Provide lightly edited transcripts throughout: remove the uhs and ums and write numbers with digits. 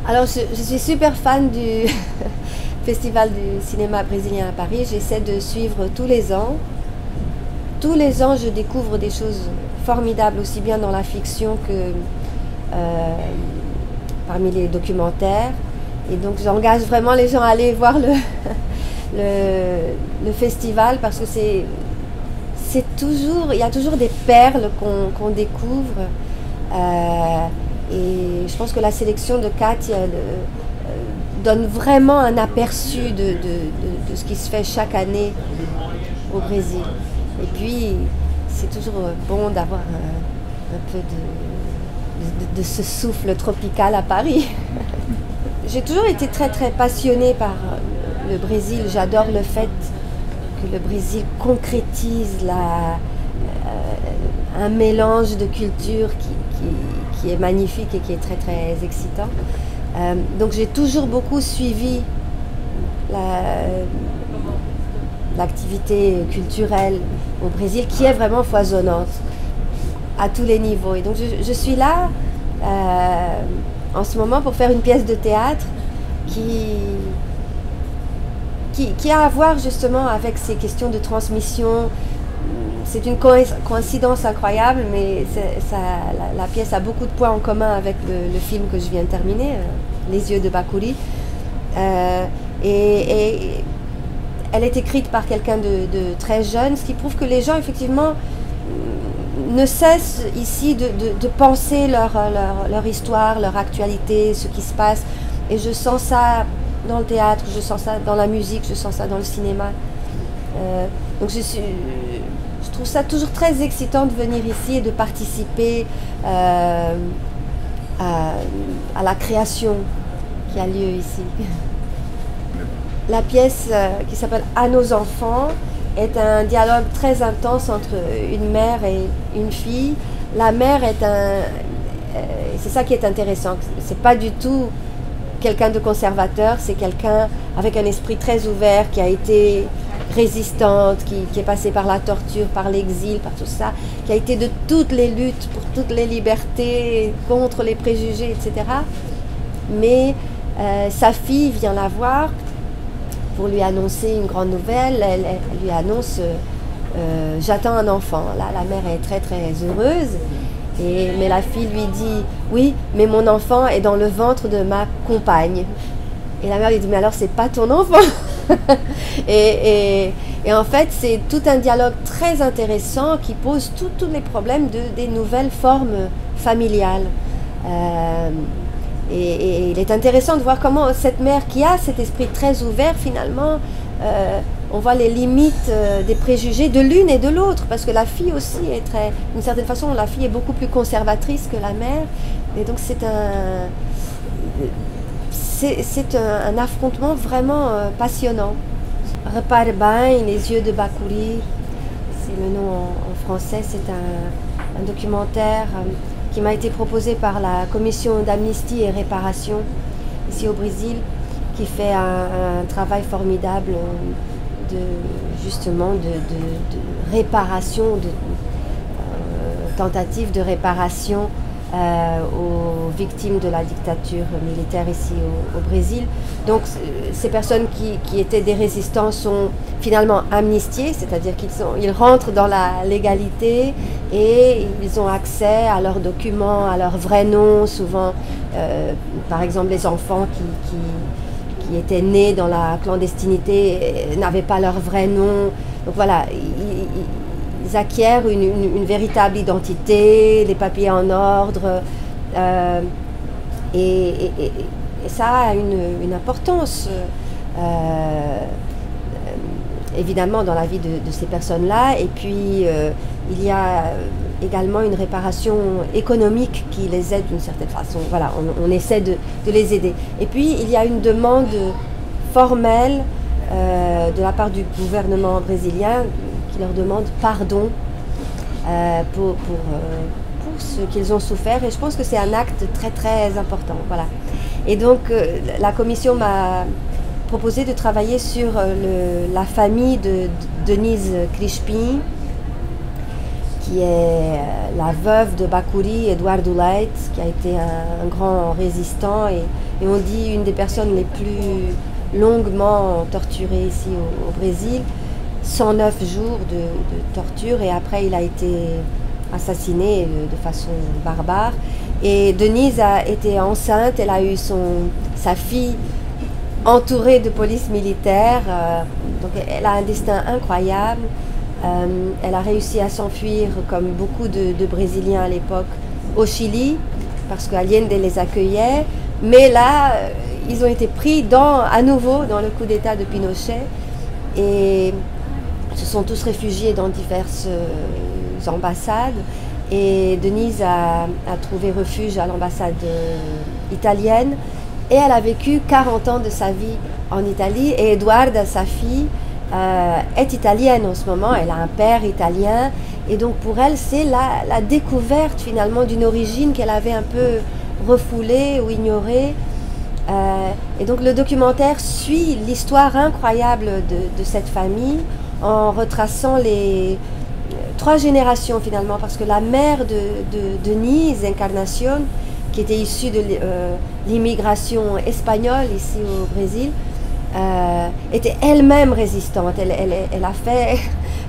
Alors, je suis super fan du Festival du cinéma brésilien à Paris. J'essaie de suivre tous les ans. Tous les ans, je découvre des choses formidables, aussi bien dans la fiction que parmi les documentaires. Et donc, j'engage vraiment les gens à aller voir le festival parce que il y a toujours des perles qu'on découvre. Et je pense que la sélection de Katia donne vraiment un aperçu de ce qui se fait chaque année au Brésil. Et puis, c'est toujours bon d'avoir un peu de ce souffle tropical à Paris. J'ai toujours été très très passionnée par le Brésil. J'adore le fait que le Brésil concrétise un mélange de cultures qui est magnifique et qui est très très excitant. Donc j'ai toujours beaucoup suivi l'activité culturelle au Brésil qui est vraiment foisonnante à tous les niveaux. Et donc je suis là en ce moment pour faire une pièce de théâtre qui a à voir justement avec ces questions de transmission. C'est une coïncidence incroyable, mais la pièce a beaucoup de points en commun avec le film que je viens de terminer, Les yeux de Bakuri. Et elle est écrite par quelqu'un de très jeune, ce qui prouve que les gens, effectivement, ne cessent ici de penser leur histoire, leur actualité, ce qui se passe. Et je sens ça dans le théâtre, je sens ça dans la musique, je sens ça dans le cinéma. Donc je trouve ça toujours très excitant de venir ici et de participer à la création qui a lieu ici. La pièce qui s'appelle « À nos enfants » est un dialogue très intense entre une mère et une fille. La mère c'est ça qui est intéressant, c'est pas du tout quelqu'un de conservateur, c'est quelqu'un avec un esprit très ouvert qui a été résistante, qui est passée par la torture, par l'exil, par tout ça, qui a été de toutes les luttes pour toutes les libertés, contre les préjugés, etc. Mais sa fille vient la voir pour lui annoncer une grande nouvelle. Elle lui annonce j'attends un enfant. Là, la mère est très très heureuse. Mais la fille lui dit oui, mais mon enfant est dans le ventre de ma compagne. Et la mère lui dit mais alors c'est pas ton enfant. et en fait c'est tout un dialogue très intéressant qui pose tous les problèmes des nouvelles formes familiales. Et il est intéressant de voir comment cette mère qui a cet esprit très ouvert, finalement, on voit les limites des préjugés de l'une et de l'autre, parce que la fille aussi est très, d'une certaine façon, la fille est beaucoup plus conservatrice que la mère, et donc c'est un affrontement vraiment passionnant. Repare bem, Les yeux de Bakuri, c'est le nom en français, c'est un documentaire qui m'a été proposé par la commission d'amnistie et réparation ici au Brésil, qui fait un travail formidable justement de réparation, de tentative de réparation aux victimes de la dictature militaire ici au Brésil. Donc ces personnes qui étaient des résistants sont finalement amnistiées, c'est-à-dire qu'ils rentrent dans la légalité et ils ont accès à leurs documents, à leur vrai nom. Souvent, par exemple, les enfants qui étaient nés dans la clandestinité n'avaient pas leur vrai nom. Donc voilà, ils acquièrent une véritable identité, les papiers en ordre, et ça a une importance évidemment dans la vie de ces personnes-là. Et puis il y a également une réparation économique qui les aide d'une certaine façon. Voilà, on essaie de les aider. Et puis il y a une demande formelle de la part du gouvernement brésilien qui leur demande pardon pour ce qu'ils ont souffert, et je pense que c'est un acte très très important. Voilà. Et donc la commission m'a proposé de travailler sur la famille de Denise Crispin, qui est la veuve de Bakouri, Eduardo Leite, qui a été un grand résistant et on dit une des personnes les plus longuement torturées ici au Brésil. 109 jours de torture et après il a été assassiné de façon barbare. Et Denise a été enceinte, elle a eu sa fille entourée de police militaire, donc elle a un destin incroyable. Elle a réussi à s'enfuir, comme beaucoup de Brésiliens à l'époque, au Chili, parce qu'Allende les accueillait. Mais là, ils ont été pris à nouveau dans le coup d'État de Pinochet et se sont tous réfugiés dans diverses ambassades. Et Denise a trouvé refuge à l'ambassade italienne et elle a vécu 40 ans de sa vie en Italie. Et Eduarda, sa fille, est italienne en ce moment, elle a un père italien et donc pour elle c'est la découverte finalement d'une origine qu'elle avait un peu refoulée ou ignorée. Et donc le documentaire suit l'histoire incroyable de cette famille en retraçant les 3 générations finalement, parce que la mère de Denise, Encarnación, qui était issue de l'immigration espagnole ici au Brésil, était elle-même résistante. Elle a fait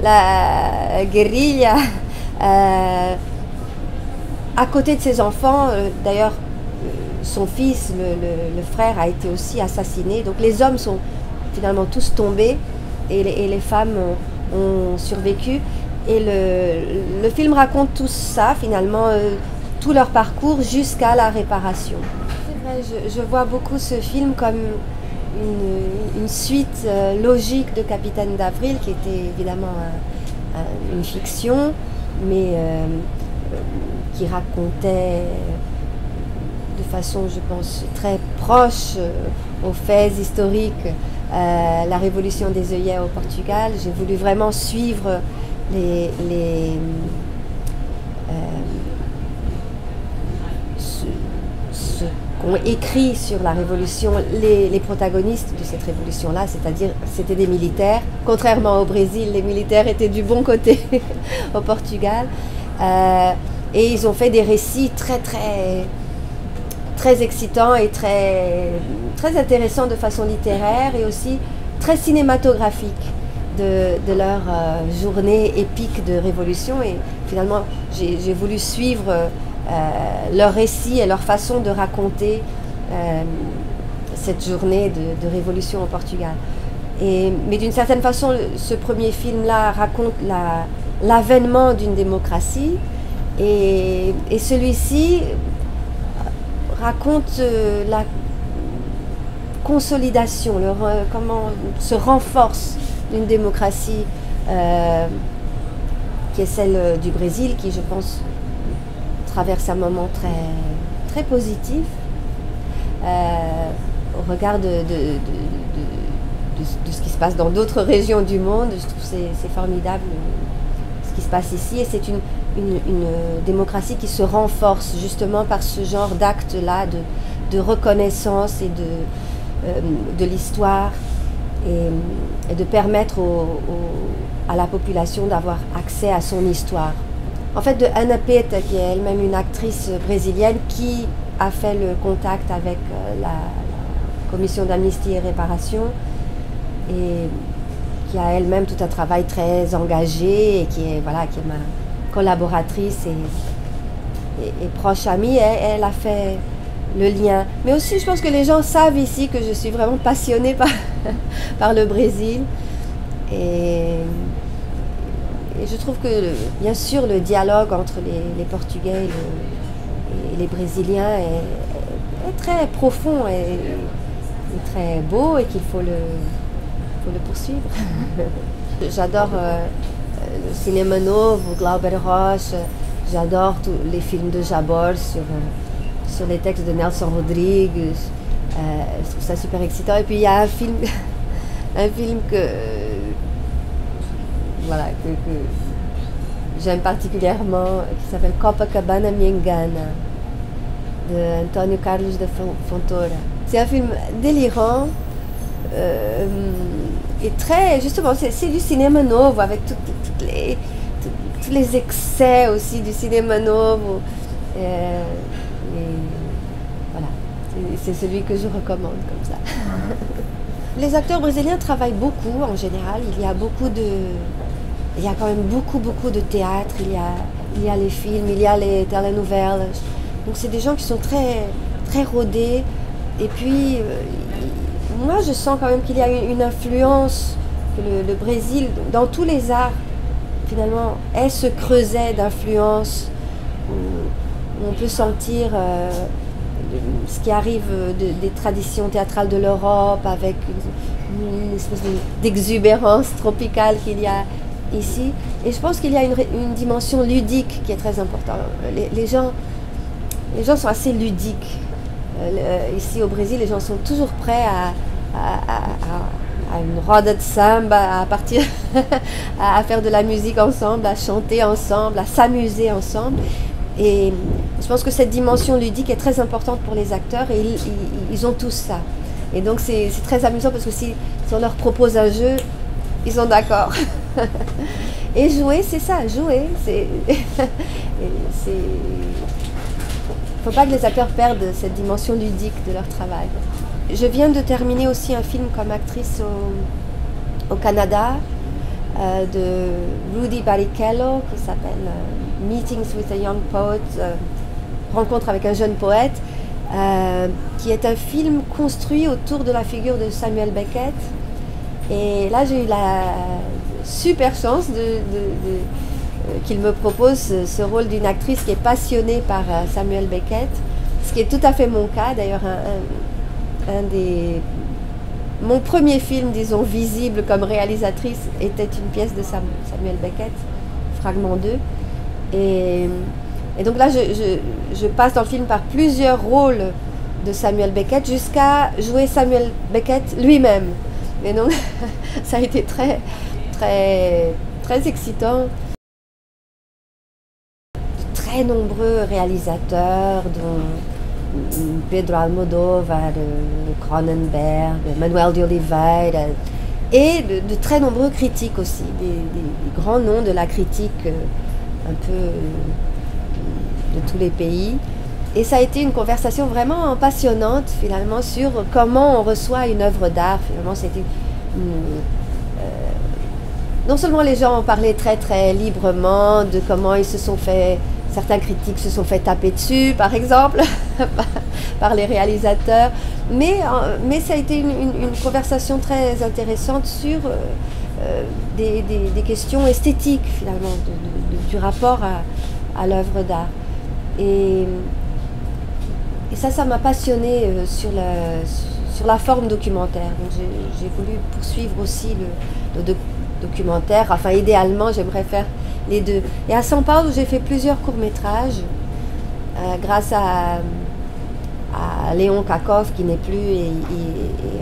la guérilla à côté de ses enfants. D'ailleurs, son fils, le frère, a été aussi assassiné. Donc les hommes sont finalement tous tombés et les femmes ont survécu. Et le film raconte tout ça, finalement, tout leur parcours jusqu'à la réparation. C'est vrai, je vois beaucoup ce film comme une suite logique de Capitaine d'Avril, qui était évidemment une fiction, mais qui racontait de façon, je pense, très proche aux faits historiques la révolution des œillets au Portugal. J'ai voulu vraiment suivre ce qu'ont écrit sur la révolution les protagonistes de cette révolution-là, c'est-à-dire c'était des militaires. Contrairement au Brésil, les militaires étaient du bon côté au Portugal. Et ils ont fait des récits très excitants et très intéressants de façon littéraire et aussi très cinématographique de leur journée épique de révolution. Et finalement, j'ai voulu suivre leur récit et leur façon de raconter cette journée de révolution au Portugal. Mais d'une certaine façon, ce premier film-là raconte l'avènement d'une démocratie et celui-ci raconte la consolidation, comment se renforce d'une démocratie qui est celle du Brésil, qui, je pense, traverse un moment très positif au regard de ce qui se passe dans d'autres régions du monde. Je trouve que c'est formidable ce qui se passe ici, et c'est une démocratie qui se renforce justement par ce genre d'actes-là de reconnaissance et de l'histoire, et de permettre à la population d'avoir accès à son histoire. En fait, de Ana Peta, qui est elle-même une actrice brésilienne qui a fait le contact avec la commission d'amnistie et réparation, et qui a elle-même tout un travail très engagé, et qui est ma collaboratrice et proche amie. Elle a fait le lien. Mais aussi, je pense que les gens savent ici que je suis vraiment passionnée par le Brésil. Et je trouve que, bien sûr, le dialogue entre les Portugais et les Brésiliens est très profond et très beau, et qu'il faut le poursuivre. J'adore le cinéma novo, Glauber Rocha. J'adore tous les films de Jabor sur les textes de Nelson Rodrigues. Je trouve ça super excitant. Et puis il y a un film que j'aime particulièrement, qui s'appelle Copacabana Me Engana, de Antônio Carlos de Fontoura. C'est un film délirant et très, justement, c'est du cinéma novo, avec tous les excès aussi du cinéma novo. Voilà, c'est celui que je recommande comme ça. Les acteurs brésiliens travaillent beaucoup en général. Il y a quand même beaucoup de théâtre. Il y a les films, il y a les telenovelas. Donc c'est des gens qui sont très rodés. Et puis moi je sens quand même qu'il y a une influence, que le Brésil, dans tous les arts, finalement, est ce creuset d'influence où on peut sentir ce qui arrive des traditions théâtrales de l'Europe, avec une espèce d'exubérance tropicale qu'il y a ici. Et je pense qu'il y a une dimension ludique qui est très importante. Les gens sont assez ludiques. Ici au Brésil, les gens sont toujours prêts à une roda de samba, à partir à faire de la musique ensemble, à chanter ensemble, à s'amuser ensemble. Et je pense que cette dimension ludique est très importante pour les acteurs, et ils ont tous ça. Et donc c'est très amusant, parce que si on leur propose un jeu, ils sont d'accord. Et jouer, c'est ça, jouer. Il ne faut pas que les acteurs perdent cette dimension ludique de leur travail. Je viens de terminer aussi un film comme actrice au Canada, de Rudy Barrichello, qui s'appelle Meetings with a Young Poet, rencontre avec un jeune poète, qui est un film construit autour de la figure de Samuel Beckett. Et là, j'ai eu la super chance qu'il me propose ce rôle d'une actrice qui est passionnée par Samuel Beckett, ce qui est tout à fait mon cas. D'ailleurs, mon premier film, disons, visible comme réalisatrice était une pièce de Samuel Beckett, Fragment 2. Et donc là, je passe dans le film par plusieurs rôles de Samuel Beckett jusqu'à jouer Samuel Beckett lui-même. Et donc, ça a été très excitant. De très nombreux réalisateurs, dont Pedro Almodóvar, Cronenberg, Manuel de Oliveira, et de très nombreux critiques aussi, des grands noms de la critique un peu de tous les pays. Et ça a été une conversation vraiment passionnante, finalement, sur comment on reçoit une œuvre d'art. Finalement, c'était non seulement les gens ont parlé très librement de comment ils se sont fait, certains critiques se sont fait taper dessus, par exemple, par les réalisateurs, mais ça a été une conversation très intéressante sur des questions esthétiques, finalement, du rapport à l'œuvre d'art. Et ça m'a passionnée sur la forme documentaire. Donc j'ai voulu poursuivre aussi le documentaire. Enfin, idéalement, j'aimerais faire les deux. Et à São Paulo, j'ai fait plusieurs courts-métrages grâce à Léon Kakov, qui n'est plus, et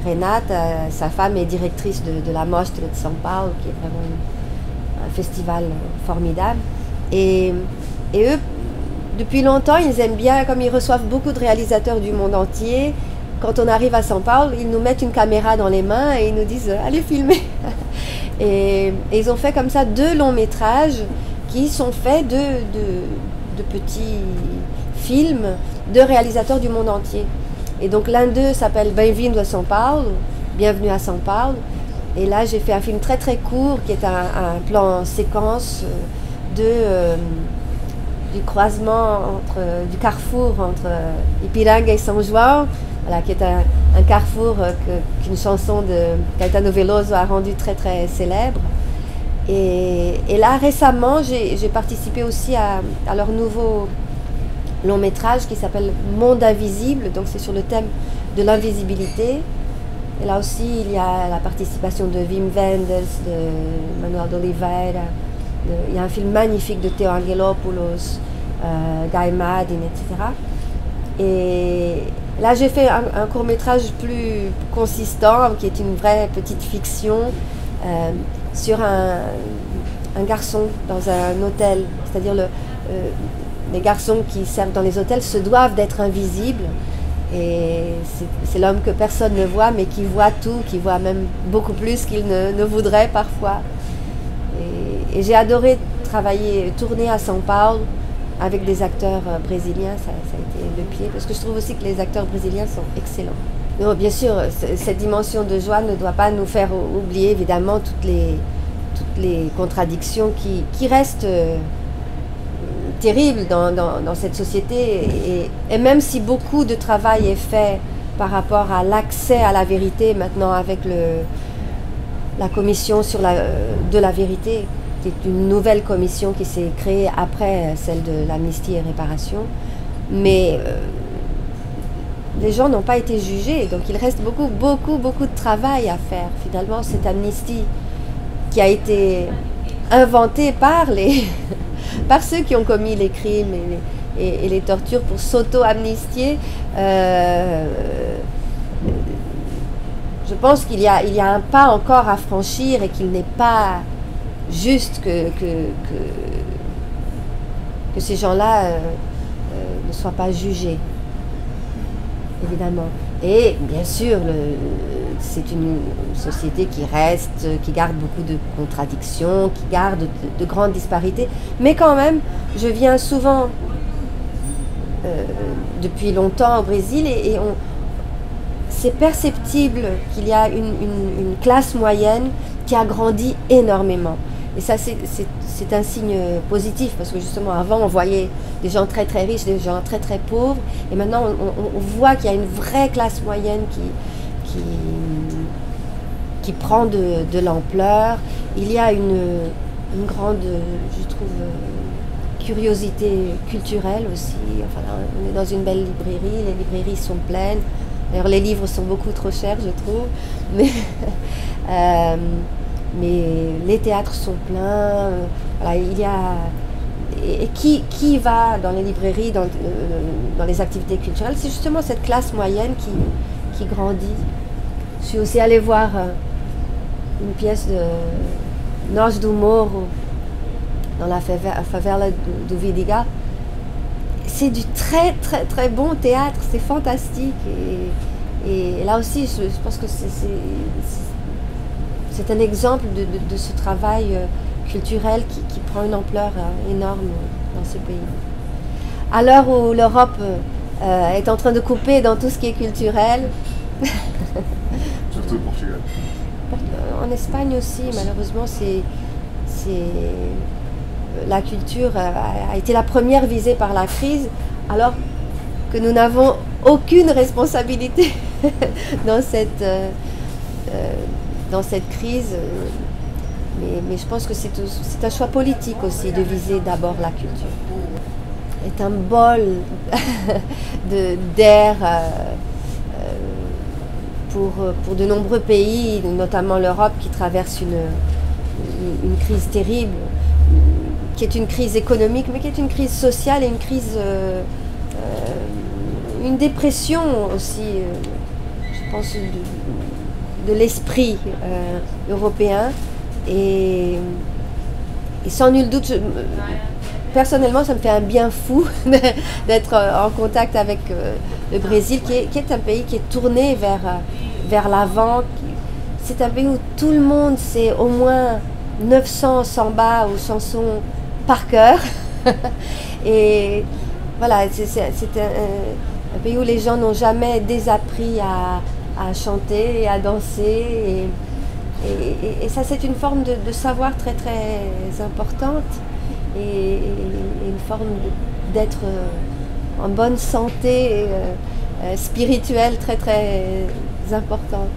Renate, sa femme, est directrice de la Mostra de São Paulo, qui est vraiment un festival formidable. Et eux, depuis longtemps, ils aiment bien, comme ils reçoivent beaucoup de réalisateurs du monde entier, quand on arrive à São Paulo, ils nous mettent une caméra dans les mains et ils nous disent « allez filmer ». Et ils ont fait comme ça 2 longs métrages qui sont faits de petits films de réalisateurs du monde entier. Et donc l'un d'eux s'appelle Bem-vindo a São Paulo, Bienvenue à São Paulo. Et là, j'ai fait un film très court qui est un plan séquence du croisement du carrefour entre Ipiranga et São João, voilà, qui est un carrefour qu'une chanson de Caetano Veloso a rendu très célèbre. Et là, récemment, j'ai participé aussi à leur nouveau long métrage qui s'appelle Monde Invisible, donc c'est sur le thème de l'invisibilité. Et là aussi, il y a la participation de Wim Wenders, de Manuel de Oliveira. Il y a un film magnifique de Theo Angelopoulos, Guy Maddin, etc. Et là, j'ai fait un court-métrage plus consistant, qui est une vraie petite fiction, sur un garçon dans un hôtel. C'est-à-dire les garçons qui servent dans les hôtels se doivent d'être invisibles. Et c'est l'homme que personne ne voit, mais qui voit tout, qui voit même beaucoup plus qu'il ne voudrait parfois. Et j'ai adoré travailler, tourner à São Paulo avec des acteurs brésiliens, ça a été le pied, parce que je trouve aussi que les acteurs brésiliens sont excellents. Non, bien sûr, cette dimension de joie ne doit pas nous faire oublier évidemment toutes les contradictions qui restent terribles dans cette société. Et même si beaucoup de travail est fait par rapport à l'accès à la vérité, maintenant avec la commission de la vérité, qui est une nouvelle commission qui s'est créée après celle de l'amnistie et réparation, mais les gens n'ont pas été jugés, donc il reste beaucoup de travail à faire. Finalement, cette amnistie qui a été inventée par par ceux qui ont commis les crimes et les tortures pour s'auto-amnistier, je pense qu'il y a un pas encore à franchir et qu'il n'est pas juste que ces gens-là ne soient pas jugés, évidemment. Et bien sûr, c'est une société qui garde beaucoup de contradictions, qui garde de grandes disparités. Mais quand même, je viens souvent depuis longtemps au Brésil et c'est perceptible qu'il y a une classe moyenne qui a grandi énormément. Et ça, c'est un signe positif, parce que justement, avant, on voyait des gens très très riches, des gens très très pauvres, et maintenant, on voit qu'il y a une vraie classe moyenne qui prend de l'ampleur. Il y a une grande, je trouve, curiosité culturelle aussi. Enfin, on est dans une belle librairie, les librairies sont pleines. D'ailleurs, les livres sont beaucoup trop chers, je trouve, mais les théâtres sont pleins. Voilà, il y a... Et qui va dans les librairies, dans les activités culturelles? C'est justement cette classe moyenne qui grandit. Je suis aussi allée voir une pièce de Nós do Morro dans la favela do Vidigal. C'est du très très très bon théâtre, c'est fantastique. Et là aussi, je pense que c'est un exemple de ce travail culturel qui prend une ampleur énorme dans ce pays. À l'heure où l'Europe est en train de couper dans tout ce qui est culturel. Surtout au Portugal. En Espagne aussi, malheureusement, la culture a été la première visée par la crise, alors que nous n'avons aucune responsabilité dans cette crise. Mais je pense que c'est un choix politique aussi de viser d'abord la culture. C'est un bol d'air pour de nombreux pays, notamment l'Europe, qui traverse une crise terrible, qui est une crise économique, mais qui est une crise sociale et une crise, une dépression aussi, je pense, de l'esprit européen. Et sans nul doute, personnellement, ça me fait un bien fou d'être en contact avec le Brésil, qui est un pays qui est tourné vers l'avant. C'est un pays où tout le monde sait au moins 900 sambas ou chansons par cœur. Et voilà, c'est un pays où les gens n'ont jamais désappris à chanter et à danser. Et ça, c'est une forme de savoir très très importante et une forme d'être en bonne santé spirituelle très très importante.